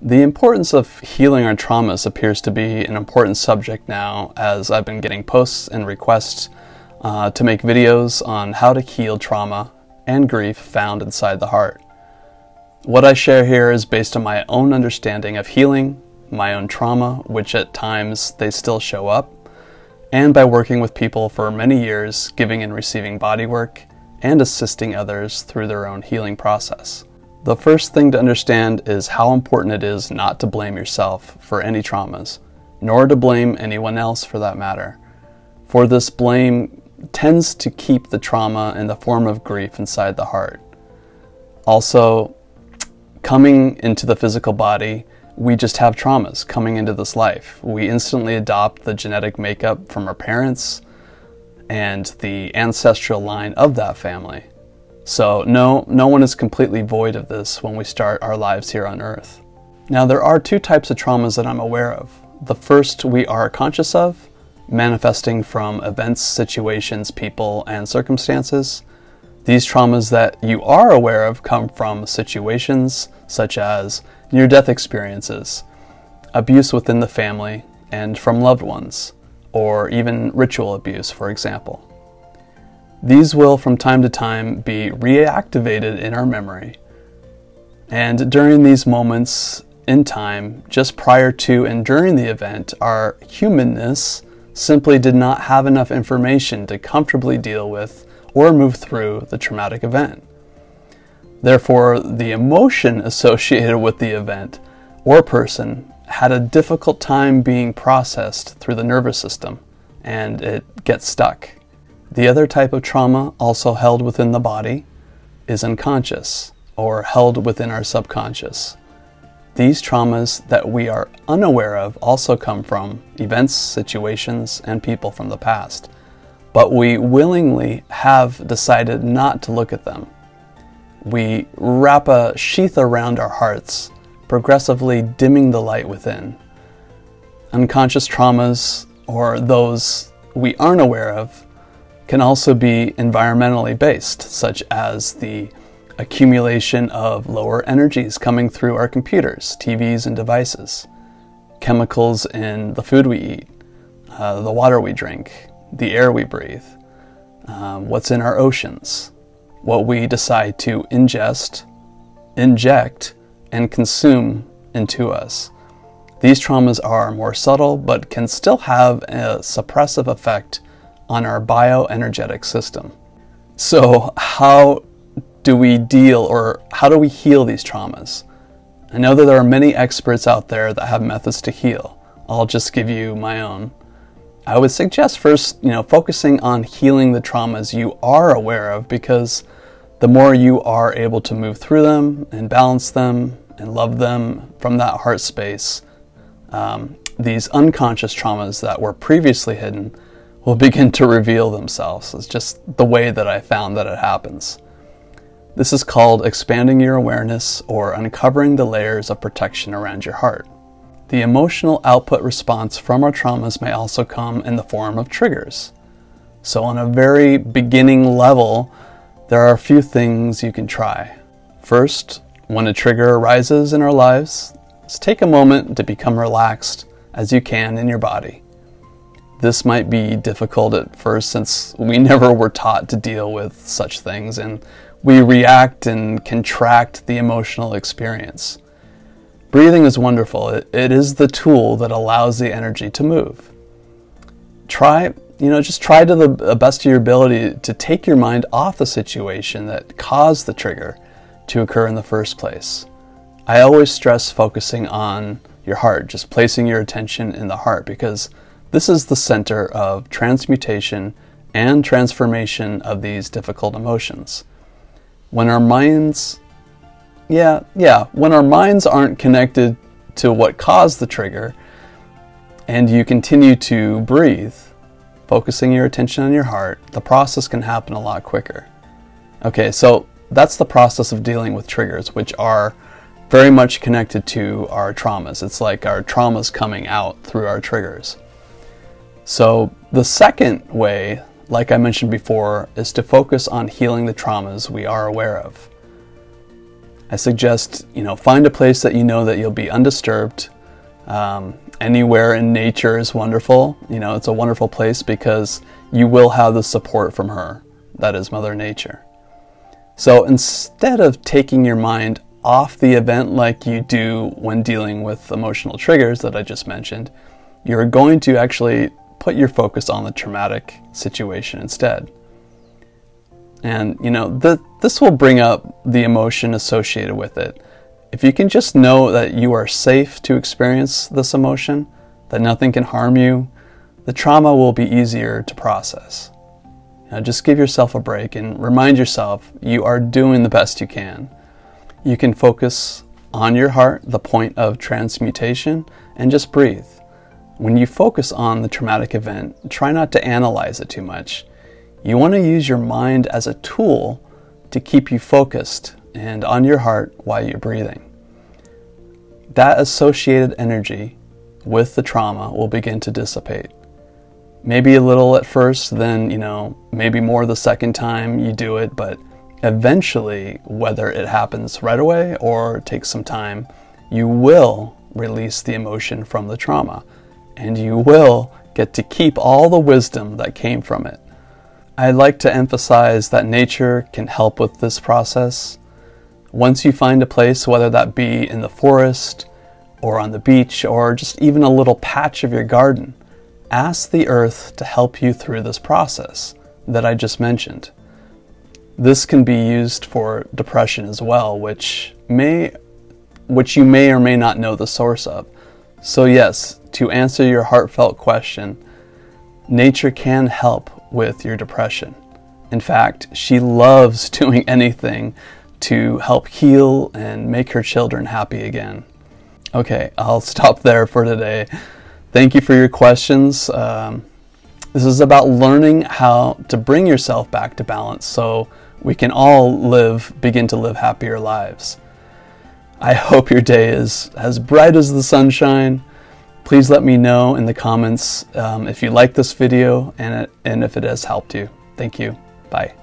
The importance of healing our traumas appears to be an important subject now, as I've been getting posts and requests to make videos on how to heal trauma and grief found inside the heart. What I share here is based on my own understanding of healing, my own trauma, which at times they still show up, and by working with people for many years, giving and receiving bodywork, and assisting others through their own healing process. The first thing to understand is how important it is not to blame yourself for any traumas, nor to blame anyone else for that matter. For this blame tends to keep the trauma in the form of grief inside the heart. Also, coming into the physical body, we just have traumas coming into this life. We instantly adopt the genetic makeup from our parents and the ancestral line of that family. So no one is completely void of this when we start our lives here on Earth. Now, there are two types of traumas that I'm aware of. The first we are conscious of, manifesting from events, situations, people, and circumstances. These traumas that you are aware of come from situations such as near-death experiences, abuse within the family and from loved ones, or even ritual abuse, for example. These will from time to time be reactivated in our memory. And during these moments in time, just prior to and during the event, our humanness simply did not have enough information to comfortably deal with or move through the traumatic event. Therefore, the emotion associated with the event or person had a difficult time being processed through the nervous system, and it gets stuck. The other type of trauma, also held within the body, is unconscious, or held within our subconscious. These traumas that we are unaware of also come from events, situations, and people from the past, but we willingly have decided not to look at them. We wrap a sheath around our hearts, progressively dimming the light within. Unconscious traumas, or those we aren't aware of, can also be environmentally based, such as the accumulation of lower energies coming through our computers, TVs, and devices, chemicals in the food we eat, the water we drink, the air we breathe, what's in our oceans, what we decide to ingest, inject, and consume into us. These traumas are more subtle, but can still have a suppressive effect on our bioenergetic system. So how do we deal, or how do we heal these traumas? I know that there are many experts out there that have methods to heal. I'll just give you my own. I would suggest first, focusing on healing the traumas you are aware of, because the more you are able to move through them and balance them and love them from that heart space, these unconscious traumas that were previously hidden will begin to reveal themselves. It's just the way that I found that it happens. This is called expanding your awareness, or uncovering the layers of protection around your heart. The emotional output response from our traumas may also come in the form of triggers. So on a very beginning level, there are a few things you can try. First, when a trigger arises in our lives, let's take a moment to become relaxed as you can in your body. This might be difficult at first, since we never were taught to deal with such things, and we react and contract the emotional experience. Breathing is wonderful. It is the tool that allows the energy to move. Just try to the best of your ability to take your mind off the situation that caused the trigger to occur in the first place. I always stress focusing on your heart, just placing your attention in the heart, because this is the center of transmutation and transformation of these difficult emotions. When our minds, when our minds aren't connected to what caused the trigger, and you continue to breathe, focusing your attention on your heart, the process can happen a lot quicker. Okay, so that's the process of dealing with triggers, which are very much connected to our traumas. It's like our traumas coming out through our triggers. So the second way, like I mentioned before, is to focus on healing the traumas we are aware of. I suggest, find a place that you know that you'll be undisturbed. Anywhere in nature is wonderful. It's a wonderful place because you will have the support from her, that is Mother Nature. So instead of taking your mind off the event like you do when dealing with emotional triggers that I just mentioned, you're going to actually put your focus on the traumatic situation instead. And, this will bring up the emotion associated with it. If you can just know that you are safe to experience this emotion, that nothing can harm you, the trauma will be easier to process. Just give yourself a break and remind yourself you are doing the best you can. You can focus on your heart, the point of transmutation, and just breathe. When you focus on the traumatic event, try not to analyze it too much. You want to use your mind as a tool to keep you focused and on your heart while you're breathing. That associated energy with the trauma will begin to dissipate. Maybe a little at first, then, maybe more the second time you do it, but eventually, whether it happens right away or takes some time, you will release the emotion from the trauma, and you will get to keep all the wisdom that came from it. I'd like to emphasize that nature can help with this process. Once you find a place, whether that be in the forest or on the beach or just even a little patch of your garden, ask the earth to help you through this process that I just mentioned. This can be used for depression as well, which you may or may not know the source of. So yes, to answer your heartfelt question, nature can help with your depression. In fact, she loves doing anything to help heal and make her children happy again. Okay, I'll stop there for today. Thank you for your questions. This is about learning how to bring yourself back to balance so we can all begin to live happier lives. I hope your day is as bright as the sunshine. Please let me know in the comments if you like this video and if it has helped you. Thank you. Bye.